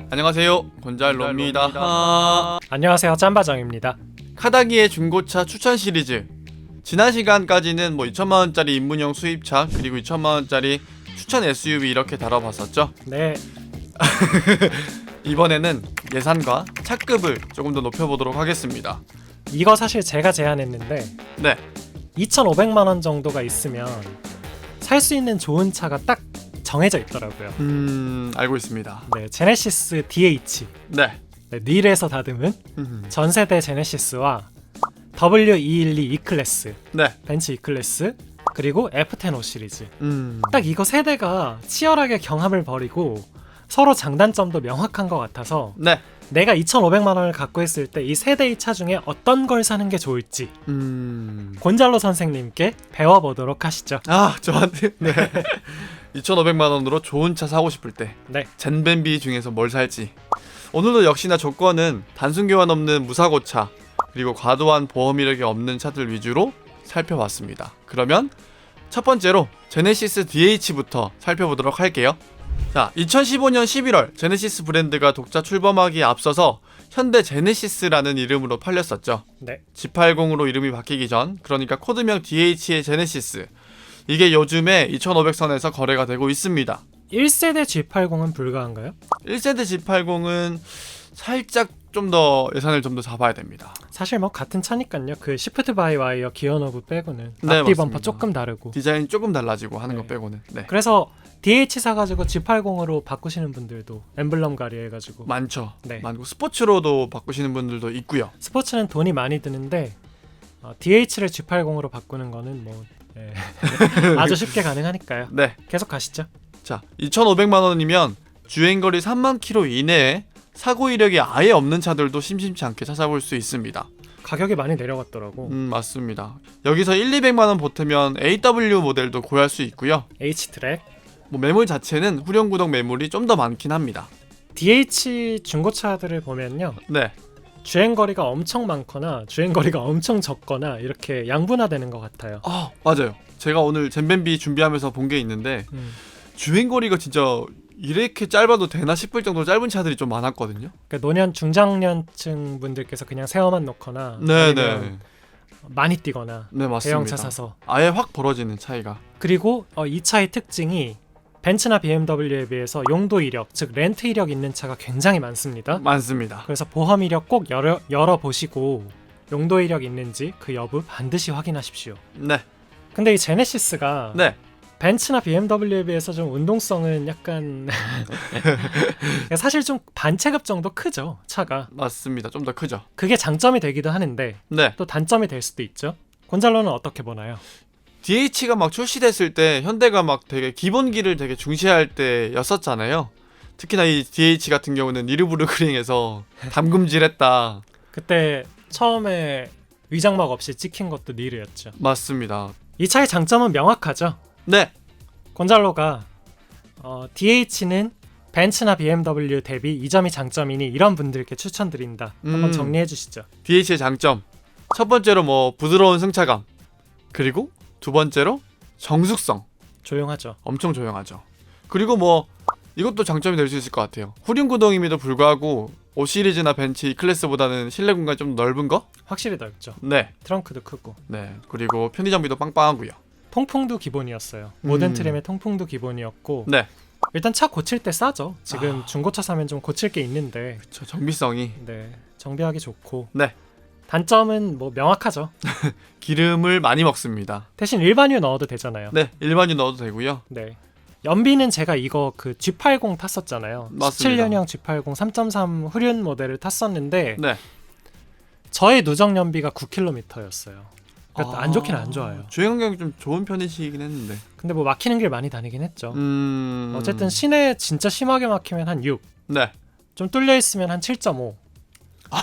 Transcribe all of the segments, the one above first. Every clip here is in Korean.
안녕하세요, 곤잘로입니다. 안녕하세요, 짬바정입니다. 카다기의 중고차 추천 시리즈. 지난 시간까지는 2천만원짜리 입문용 수입차 그리고 2천만원짜리 추천 SUV 이렇게 다뤄봤었죠. 네, 이번에는 예산과 차급을 조금 더 높여보도록 하겠습니다. 이거 사실 제가 제안했는데 네, 2,500만 원 정도가 있으면 살 수 있는 좋은 차가 딱 정해져 있더라고요. 알고 있습니다. 네, 제네시스 DH, 네, 닐에서 다듬은 전세대 제네시스와 W212 E클래스, 네, 벤츠 E클래스, 그리고 F10 5 시리즈. 음, 딱 이거 세대가 치열하게 경합을 벌이고 서로 장단점도 명확한 것 같아서 네, 내가 2,500만 원을 갖고 있을 때 이 세대의 차 중에 어떤 걸 사는 게 좋을지 곤잘로 선생님께 배워보도록 하시죠. 저한테 네. 2,500만 원으로 좋은 차 사고 싶을 때 네, 젠벤비 중에서 뭘 살지. 오늘도 역시나 조건은 단순 교환 없는 무사고차 그리고 과도한 보험 이력이 없는 차들 위주로 살펴봤습니다. 그러면 첫 번째로 제네시스 DH부터 살펴보도록 할게요. 자, 2015년 11월 제네시스 브랜드가 독자 출범하기에 앞서서 현대 제네시스라는 이름으로 팔렸었죠. 네, G80으로 이름이 바뀌기 전, 그러니까 코드명 DH의 제네시스. 이게 요즘에 2,500선에서 거래가 되고 있습니다. 1세대 G80은 불가한가요? 1세대 G80은 살짝 좀 더 예산을 좀 더 잡아야 됩니다. 사실 같은 차니까요. 그 시프트 바이 와이어 기어 노브 빼고는 네, 앞뒤 맞습니다. 범퍼 조금 다르고. 디자인 조금 달라지고 하는 네. 거 빼고는. 네. 그래서 DH 사가지고 G80으로 바꾸시는 분들도 엠블럼 가리 해가지고 많죠. 네. 많고 스포츠로도 바꾸시는 분들도 있고요. 스포츠는 돈이 많이 드는데 DH를 G80으로 바꾸는 거는 네. 아주 쉽게 가능하니까요. 네. 계속 가시죠. 자, 2,500만 원이면 주행거리 3만 킬로 이내에 사고 이력이 아예 없는 차들도 심심치 않게 찾아볼 수 있습니다. 가격이 많이 내려갔더라고. 맞습니다. 여기서 200만 원 보태면 AW 모델도 구할 수 있고요. H트랙. 매물 자체는 후륜구동 매물이 좀 더 많긴 합니다. DH 중고차들을 보면요. 네. 주행거리가 엄청 많거나 주행거리가 엄청 적거나 이렇게 양분화되는 것 같아요. 맞아요. 제가 오늘 젠벤비 준비하면서 본 게 있는데 주행거리가 진짜 이렇게 짧아도 되나 싶을 정도로 짧은 차들이 좀 많았거든요. 그러니까 노년 중장년층 분들께서 그냥 세워만 놓거나 네네. 아니면 많이 뛰거나 네, 맞습니다. 대형차 사서. 아예 확 벌어지는 차이가. 그리고 이 차의 특징이 벤츠나 BMW에 비해서 용도 이력, 즉 렌트 이력 있는 차가 굉장히 많습니다. 많습니다. 그래서 보험 이력 꼭 열어보시고 용도 이력 있는지 그 여부 반드시 확인하십시오. 네. 근데 이 제네시스가 네. 벤츠나 BMW에 비해서 좀 운동성은 약간 사실 좀 반체급 정도 크죠, 차가. 맞습니다. 좀 더 크죠. 그게 장점이 되기도 하는데 네. 또 단점이 될 수도 있죠. 곤잘로는 어떻게 보나요? DH가 막 출시됐을 때 현대가 막 되게 기본기를 되게 중시할 때였었잖아요. 특히나 이 DH 같은 경우는 니르부르크링에서 담금질했다. 그때 처음에 위장막 없이 찍힌 것도 니르였죠. 맞습니다. 이 차의 장점은 명확하죠. 네. 곤잘로가 DH는 벤츠나 BMW 대비 이 점이 장점이니 이런 분들께 추천드린다. 한번 정리해 주시죠. DH의 장점. 첫 번째로 부드러운 승차감. 그리고 두 번째로 정숙성. 조용하죠. 엄청 조용하죠. 그리고 이것도 장점이 될 수 있을 것 같아요. 후륜구동임에도 불구하고 5 시리즈나 벤츠 E클래스보다는 실내 공간이 좀 넓은 거? 확실히 넓죠. 네. 트렁크도 크고. 네. 그리고 편의점비도 빵빵하고요. 통풍도 기본이었어요. 모든 트림의 통풍도 기본이었고. 네. 일단 차 고칠 때 싸죠. 지금 중고차 사면 좀 고칠 게 있는데. 그쵸, 정비성이. 네. 정비하기 좋고. 네. 단점은 명확하죠. 기름을 많이 먹습니다. 대신 일반유 넣어도 되잖아요. 네. 일반유 넣어도 되고요. 네. 연비는 제가 이거 G80 탔었잖아요. 맞습니다. 17년형 G80 3.3 후륜 모델을 탔었는데 네. 저의 누적 연비가 9km였어요. 그러니까 안 좋긴 안 좋아요. 주행 환경이 좀 좋은 편이시긴 했는데. 근데 막히는 길 많이 다니긴 했죠. 어쨌든 시... 시내 진짜 심하게 막히면 한 6, 네. 좀 뚫려 있으면 한 7.5,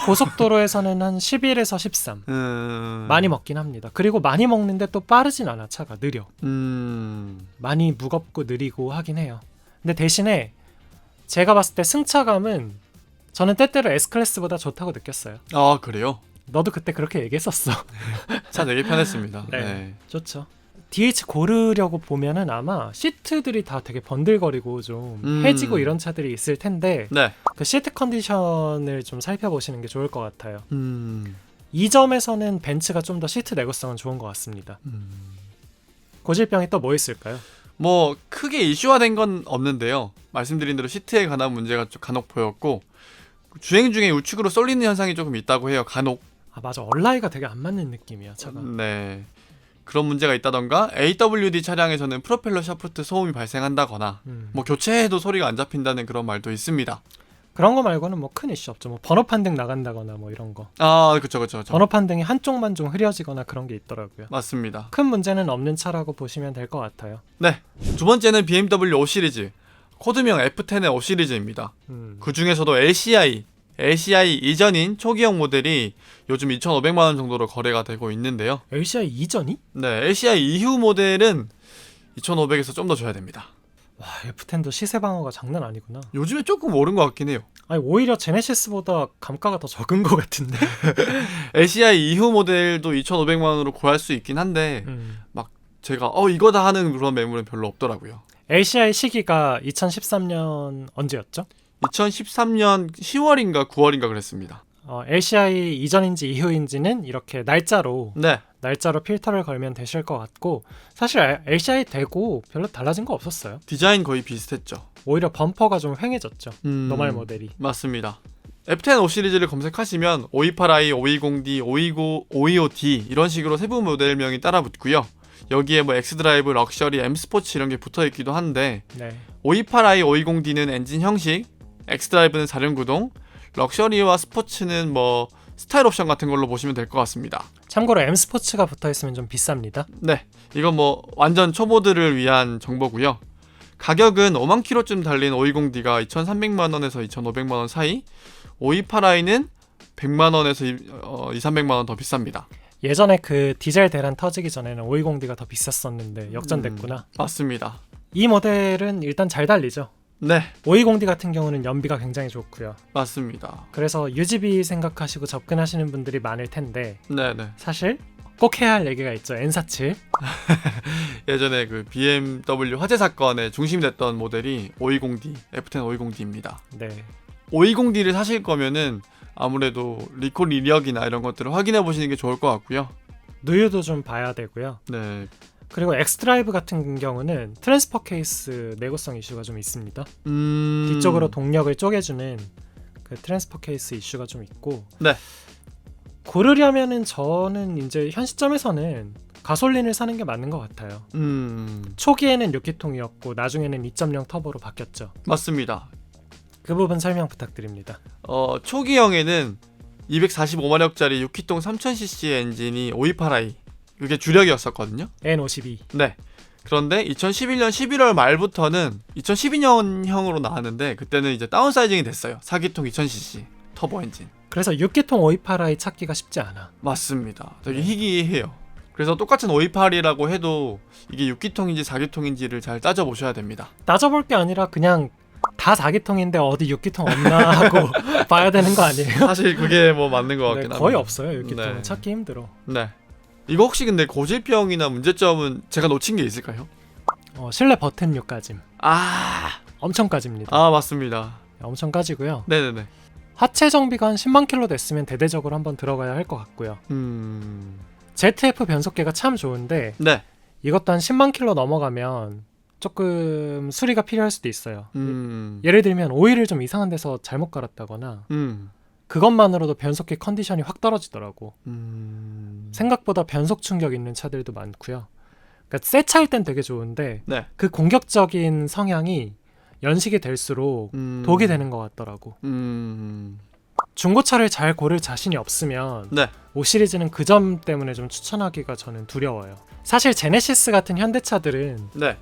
고속도로에서는 한 11에서 13. 많이 먹긴 합니다. 그리고 많이 먹는데 또 빠르진 않아. 차가 느려. 많이 무겁고 느리고 하긴 해요. 근데 대신에 제가 봤을 때 승차감은 저는 때때로 S클래스보다 좋다고 느꼈어요. 그래요? 너도 그때 그렇게 얘기했었어. 차 되게 편했습니다. 네. 네. 좋죠. DH 고르려고 보면은 아마 시트들이 다 되게 번들거리고 좀 해지고 이런 차들이 있을 텐데 네. 그 시트 컨디션을 좀 살펴보시는 게 좋을 것 같아요. 이 점에서는 벤츠가 좀 더 시트 내구성은 좋은 것 같습니다. 고질병이 또 뭐 있을까요? 뭐 크게 이슈화된 건 없는데요. 말씀드린 대로 시트에 관한 문제가 좀 간혹 보였고 주행 중에 우측으로 쏠리는 현상이 조금 있다고 해요. 간혹. 아 맞아, 얼라이가 되게 안 맞는 느낌이야 차가. 네. 그런 문제가 있다던가 AWD 차량에서는 프로펠러 샤프트 소음이 발생한다거나 뭐 교체해도 소리가 안 잡힌다는 그런 말도 있습니다. 그런 거 말고는 뭐 큰 이슈 없죠. 뭐 번호판 등 나간다거나 뭐 이런 거. 아, 그쵸. 번호판 등이 한쪽만 좀 흐려지거나 그런 게 있더라고요. 맞습니다. 큰 문제는 없는 차라고 보시면 될 것 같아요. 네. 두 번째는 BMW 5 시리즈. 코드명 F10의 5 시리즈입니다. 그 중에서도 LCI 이전인 초기형 모델이 요즘 2,500만 원 정도로 거래가 되고 있는데요. LCI 이전이? 네, LCI 이후 모델은 2,500에서 좀 더 줘야 됩니다. 와, F10도 시세 방어가 장난 아니구나. 요즘에 조금 오른 것 같긴 해요. 아니 오히려 제네시스보다 감가가 더 적은 것 같은데. LCI 이후 모델도 2,500만 원으로 구할 수 있긴 한데 막 제가 이거다 하는 그런 매물은 별로 없더라고요. LCI 시기가 2013년 언제였죠? 2013년 10월인가 9월인가 그랬습니다. LCI 이전인지 이후인지는 이렇게 날짜로 필터를 걸면 되실 것 같고, 사실 LCI 되고 별로 달라진 거 없었어요. 디자인 거의 비슷했죠. 오히려 범퍼가 좀 휑해졌죠. 노멀 모델이. 맞습니다. F10 5 시리즈를 검색하시면 528i, 520d, 529, 525d 이런 식으로 세부 모델명이 따라 붙고요. 여기에 뭐 X드라이브, 럭셔리, M스포츠 이런 게 붙어있기도 한데 528i, 520d는 엔진 형식, X드라이브는 4륜구동, 럭셔리와 스포츠는 뭐 스타일 옵션 같은 걸로 보시면 될 것 같습니다. 참고로 M스포츠가 붙어있으면 좀 비쌉니다. 네, 이건 뭐 완전 초보들을 위한 정보고요. 가격은 5만 킬로쯤 달린 520D가 2,300만 원에서 2,500만 원 사이, 528i는 100만 원에서 2,300만 원 더 비쌉니다. 예전에 그 디젤 대란 터지기 전에는 520D가 더 비쌌었는데 역전됐구나. 맞습니다. 이 모델은 일단 잘 달리죠. 네. 520D 같은 경우는 연비가 굉장히 좋고요. 맞습니다. 그래서 유지비 생각하시고 접근하시는 분들이 많을 텐데 네네. 사실 꼭 해야 할 얘기가 있죠. N47. 예전에 그 BMW 화재 사건의 중심이 됐던 모델이 520D, F10 520D입니다. 네. 520D를 사실 거면은 아무래도 리콜 이력이나 이런 것들을 확인해 보시는 게 좋을 것 같고요. 누유도 좀 봐야 되고요. 네. 그리고 엑스드라이브 같은 경우는 트랜스퍼 케이스 내구성 이슈가 좀 있습니다. 뒤쪽으로 동력을 쪼개주는 그 트랜스퍼 케이스 이슈가 좀 있고. 네. 고르려면은 저는 이제 현 시점에서는 가솔린을 사는 게 맞는 것 같아요. 초기에는 6기통이었고 나중에는 2.0 터보로 바뀌었죠. 맞습니다. 그 부분 설명 부탁드립니다. 초기형에는 245마력짜리 6기통 3000cc 엔진이 528i 그게 주력이었었거든요. N52. 네. 그런데 2011년 11월 말부터는 2012년형으로 나왔는데 그때는 이제 다운사이징이 됐어요. 4기통 2000cc 터보 엔진. 그래서 6기통 528i 찾기가 쉽지 않아. 맞습니다. 되게 희귀해요. 그래서 똑같은 528이라고 해도 이게 6기통인지 4기통인지를 잘 따져보셔야 됩니다. 따져볼 게 아니라 그냥 다 4기통인데 어디 6기통 없나 하고 봐야 되는 거 아니에요? 사실 그게 뭐 맞는 것 같긴 합니다. 거의 없어요. 6기통은 네. 찾기 힘들어. 네. 이거 혹시 근데 고질병이나 문제점은 제가 놓친 게 있을까요? 실내 버튼 요까짐. 아 엄청 까집니다. 맞습니다. 엄청 까지고요. 네네네. 하체 정비가 한 10만 킬로 됐으면 대대적으로 한번 들어가야 할 것 같고요. ZF 변속기가 참 좋은데 네. 이것도 한 10만 킬로 넘어가면 조금 수리가 필요할 수도 있어요. 예를 들면 오일을 좀 이상한 데서 잘못 갈았다거나 그것만으로도 변속기 컨디션이 확 떨어지더라고. 생각보다 변속 충격 있는 차들도 많고요. 그러니까 새 차일 땐 되게 좋은데 네. 그 공격적인 성향이 연식이 될수록 독이 되는 것 같더라고. 중고차를 잘 고를 자신이 없으면 네. 5 시리즈는 그 점 때문에 좀 추천하기가 저는 두려워요. 사실 제네시스 같은 현대차들은 네.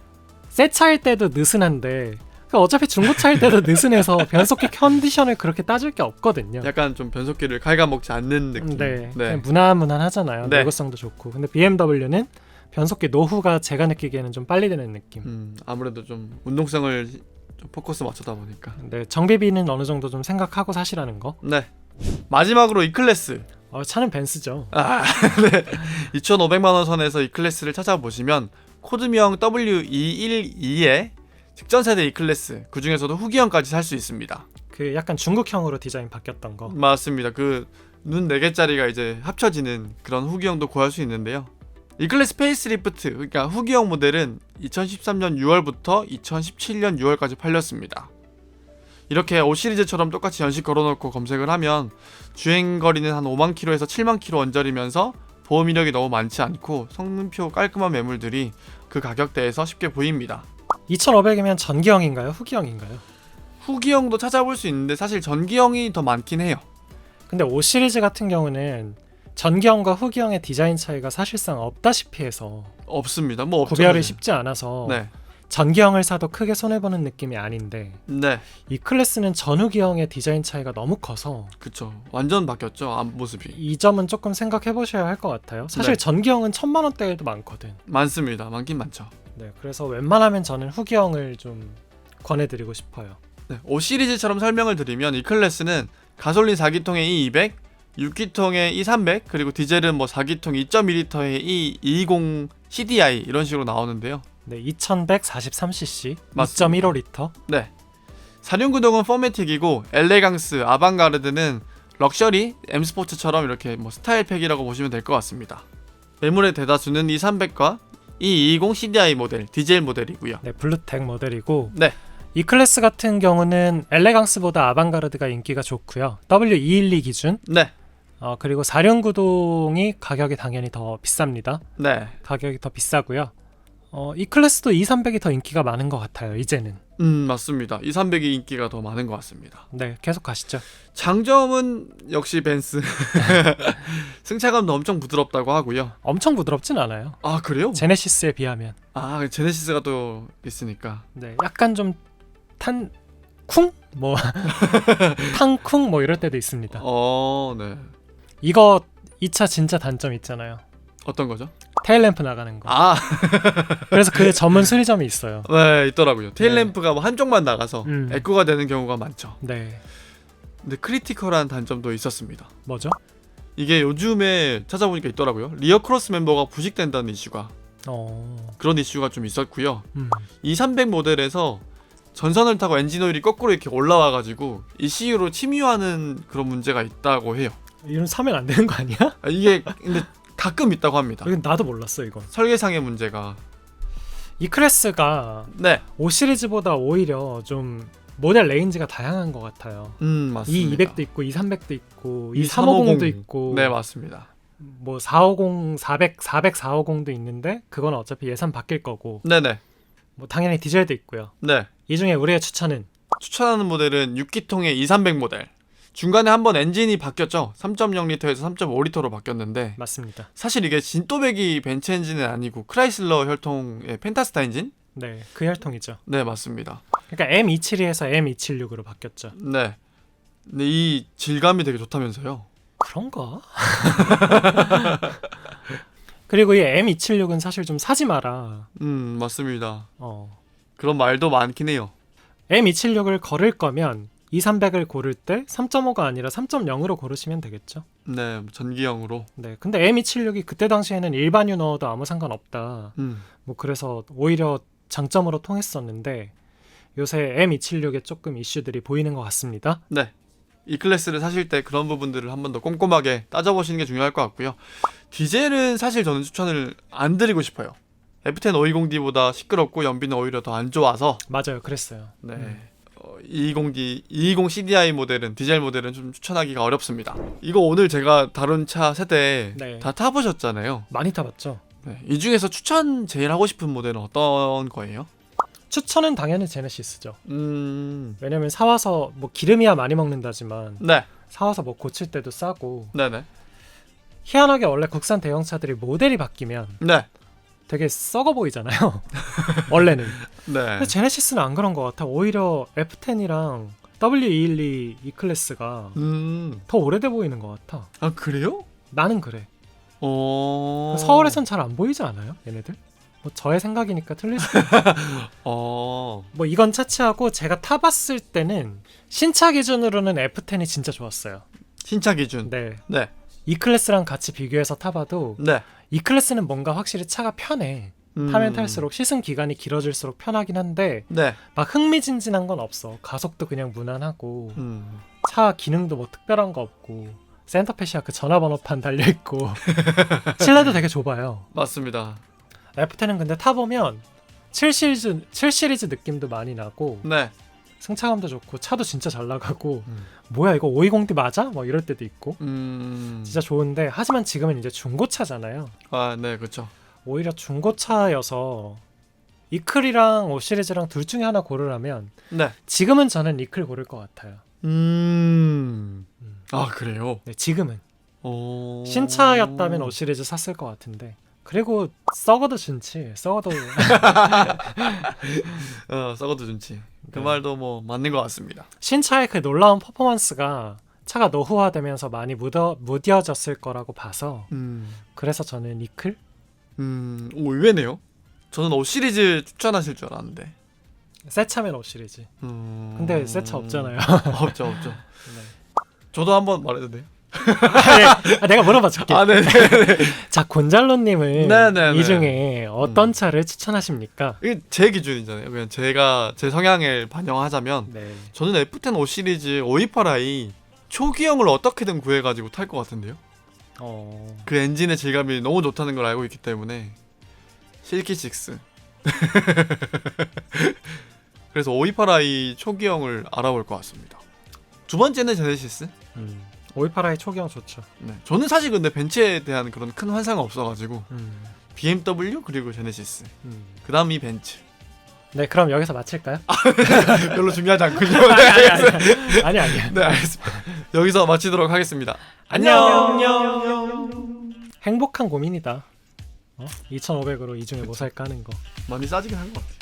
새 차일 때도 느슨한데 어차피 중고차일 때도 느슨해서 변속기 컨디션을 그렇게 따질 게 없거든요. 약간 좀 변속기를 갉아먹지 않는 느낌. 네. 네. 그냥 무난무난하잖아요. 네. 내구성도 좋고. 근데 BMW는 변속기 노후가 제가 느끼기에는 좀 빨리 되는 느낌. 아무래도 좀 운동성을 좀 포커스 맞추다 보니까. 네, 정비비는 어느 정도 좀 생각하고 사시라는 거. 네. 마지막으로 E클래스. 차는 벤츠죠. 네. 2,500만 원 선에서 E클래스를 찾아보시면 코드명 W212의 직전세대 E클래스, 그 중에서도 후기형까지 살 수 있습니다. 그 약간 중국형으로 디자인 바뀌었던 거. 맞습니다. 그 눈 4개짜리가 이제 합쳐지는 그런 후기형도 구할 수 있는데요. E클래스 페이스리프트, 그러니까 후기형 모델은 2013년 6월부터 2017년 6월까지 팔렸습니다. 이렇게 5 시리즈처럼 똑같이 연식 걸어놓고 검색을 하면 주행거리는 한 5만 킬로에서 7만 킬로 언저리면서 보험 이력이 너무 많지 않고 성능표 깔끔한 매물들이 그 가격대에서 쉽게 보입니다. 2,500이면 전기형인가요? 후기형인가요? 후기형도 찾아볼 수 있는데 사실 전기형이 더 많긴 해요. 근데 5 시리즈 같은 경우는 전기형과 후기형의 디자인 차이가 사실상 없다시피 해서 없습니다. 뭐 없죠, 구별이 사실. 쉽지 않아서 네. 전기형을 사도 크게 손해보는 느낌이 아닌데 네. 이 클래스는 전후기형의 디자인 차이가 너무 커서 그쵸. 완전 바뀌었죠. 앞모습이. 이 점은 조금 생각해 보셔야 할 것 같아요. 사실 네. 전기형은 1,000만 원대에도 많거든. 많습니다. 많긴 많죠. 네, 그래서 웬만하면 저는 후기형을 좀 권해드리고 싶어요. 네. 5 시리즈처럼 설명을 드리면 이 클래스는 가솔린 4기통의 E200, 6기통의 E300, 그리고 디젤은 뭐 4기통 2.2L의 E220 CDI 이런 식으로 나오는데요. 네, 2143cc, 맞습니다. 2.15L. 네. 4륜구동은 포매틱이고 엘레강스, 아방가르드는 럭셔리, M스포츠처럼 이렇게 뭐 스타일팩이라고 보시면 될 것 같습니다. 매물의 대다수는 E300과 E220 CDI 모델, 디젤 모델이고요. 네, 블루텍 모델이고 네. 이 클래스 같은 경우는 엘레강스보다 아방가르드가 인기가 좋고요. W212 기준. 네. 그리고 4륜구동이 가격이 당연히 더 비쌉니다. 네. 가격이 더 비싸고요. 이 클래스도 E300이 더 인기가 많은 것 같아요. 이제는. 맞습니다. E300이 인기가 더 많은 것 같습니다. 네, 계속 가시죠. 장점은 역시 벤츠. 승차감도 엄청 부드럽다고 하고요. 엄청 부드럽진 않아요. 아, 그래요? 제네시스에 비하면. 아, 제네시스가 또 있으니까. 네, 약간 좀 쿵? 뭐 탕쿵 뭐 이럴 때도 있습니다. 네. 이거 이 차 진짜 단점 있잖아요. 어떤 거죠? 테일램프 나가는 거. 아, 그래서 그 전문 수리점이 있어요. 네, 있더라고요. 테일램프가 뭐 한쪽만 나가서 음. 애꾸가 되는 경우가 많죠. 네, 근데 크리티컬한 단점도 있었습니다. 뭐죠? 이게 요즘에 찾아보니까 있더라고요. 리어 크로스 멤버가 부식된다는 이슈가, 그런 이슈가 좀 있었고요. 2300 모델에서 전선을 타고 엔진 오일이 거꾸로 이렇게 올라와가지고 ECU로 침유하는 그런 문제가 있다고 해요. 이런 사면 안 되는 거 아니야? 이게 근데 가끔 있다고 합니다. 이건 나도 몰랐어 이건. 설계상의 문제가. 이 클래스가 네. 5 시리즈보다 오히려 좀 모델 레인지가 다양한 것 같아요. 맞습니다. E200도 있고 E300도 있고 E350 E350도 있고 네, 맞습니다. 뭐 450, 400, 450도 있는데 그건 어차피 예산 바뀔 거고 네네. 뭐 당연히 디젤도 있고요. 네. 이 중에 우리의 추천은 추천하는 모델은 6기통의 2300 모델. 중간에 한번 엔진이 바뀌었죠. 3.0L에서 3.5L로 바뀌었는데 맞습니다. 사실 이게 진또배기 벤츠 엔진은 아니고 크라이슬러 혈통의 펜타스타 엔진? 네, 그 혈통이죠. 네, 맞습니다. 그러니까 M272에서 M276으로 바뀌었죠. 네. 근데 이 질감이 되게 좋다면서요. 그런가? 그리고 이 M276은 사실 좀 사지 마라. 맞습니다. 그런 말도 많긴 해요. M276을 고를 거면 2300을 고를 때 3.5가 아니라 3.0으로 고르시면 되겠죠. 네, 전기형으로. 네, 근데 M276이 그때 당시에는 일반유 넣어도 아무 상관없다. 뭐 그래서 오히려 장점으로 통했었는데 요새 M276에 조금 이슈들이 보이는 것 같습니다. 네. 이 클래스를 사실 때 그런 부분들을 한 번 더 꼼꼼하게 따져보시는 게 중요할 것 같고요. 디젤은 사실 저는 추천을 안 드리고 싶어요. F10 520D보다 시끄럽고 연비는 오히려 더 안 좋아서. 맞아요, 그랬어요. 네. 220D, 220 CDI 모델은, 디젤 모델은 좀 추천하기가 어렵습니다. 이거 오늘 제가 다룬 차 세대 네. 다 타보셨잖아요. 많이 타봤죠. 네. 이 중에서 추천 제일 하고 싶은 모델은 어떤 거예요? 추천은 당연히 제네시스죠. 네. 왜냐면 사와서 뭐 기름이야 많이 먹는다지만 사와서 뭐 고칠 때도 싸고. 네네. 희한하게 원래 국산 대형차들이 모델이 바뀌면 네. 되게 썩어 보이잖아요. 원래는. 네. 근데 제네시스는 안 그런 것 같아. 오히려 F10이랑 W212 이 클래스가 더 오래돼 보이는 것 같아. 아, 그래요? 나는 그래. 서울에선 잘 안 보이지 않아요? 얘네들? 뭐 저의 생각이니까 틀릴 수도 있고. 뭐 이건 차치하고 제가 타봤을 때는 신차 기준으로는 F10이 진짜 좋았어요. 신차 기준. 네. 네. E클래스랑 같이 비교해서 타봐도 네. E클래스는 뭔가 확실히 차가 편해. 타면 탈수록 시승 기간이 길어질수록 편하긴 한데 네. 막 흥미진진한 건 없어. 가속도 그냥 무난하고 차 기능도 뭐 특별한 거 없고 센터페시아 그 전화번호판 달려있고 실내도 되게 좁아요. 맞습니다. F10은 근데 타보면 7시리즈 느낌도 많이 나고 네. 승차감도 좋고 차도 진짜 잘 나가고 뭐야 이거 520D 맞아? 뭐 이럴 때도 있고 진짜 좋은데 하지만 지금은 이제 중고차잖아요. 아, 네, 그렇죠. 오히려 중고차여서 이클이랑 5 시리즈랑 둘 중에 하나 고르라면 네. 지금은 저는 이클 고를 것 같아요. 아, 그래요? 네, 지금은 오... 신차였다면 5 시리즈 샀을 것 같은데 그리고 썩어도 좋지. 썩어도 썩어도 좋지. 그 네. 말도 뭐 맞는 것 같습니다. 신차의 그 놀라운 퍼포먼스가 차가 노후화되면서 많이 무뎌졌을 거라고 봐서 그래서 저는 이클? 오, 의외네요. 저는 5 시리즈 추천하실 줄 알았는데. 새 차면 5 시리즈. 근데 새 차 없잖아요. 없죠. 네. 저도 한번 말해도 돼요? 내가 물어봐줄게. 아, 네네. 자, 곤잘로님은 네네네. 이 중에 어떤 차를 추천하십니까? 이게 제 기준이잖아요. 그냥 제가 제 성향을 반영하자면 네. 저는 저는 F10 5 시리즈 528i 초기형을 어떻게든 구해가지고 탈 것 같은데요. 그 엔진의 질감이 너무 좋다는 걸 알고 있기 때문에 실키6 그래서 528i 초기형을 알아볼 것 같습니다. 두 번째는 제네시스. 528i 초기형 좋죠. 네. 저는 사실 근데 벤츠에 대한 그런 큰 환상은 없어가지고 BMW 그리고 제네시스 그 다음이 벤츠. 네, 그럼 여기서 마칠까요? 별로 중요하지 않군요. 아니. 네, 알겠습니다. 여기서 마치도록 하겠습니다. 안녕. 행복한 고민이다. 2,500으로 이 중에 뭐 살까 하는 거. 많이 싸지긴 한 것 같아요.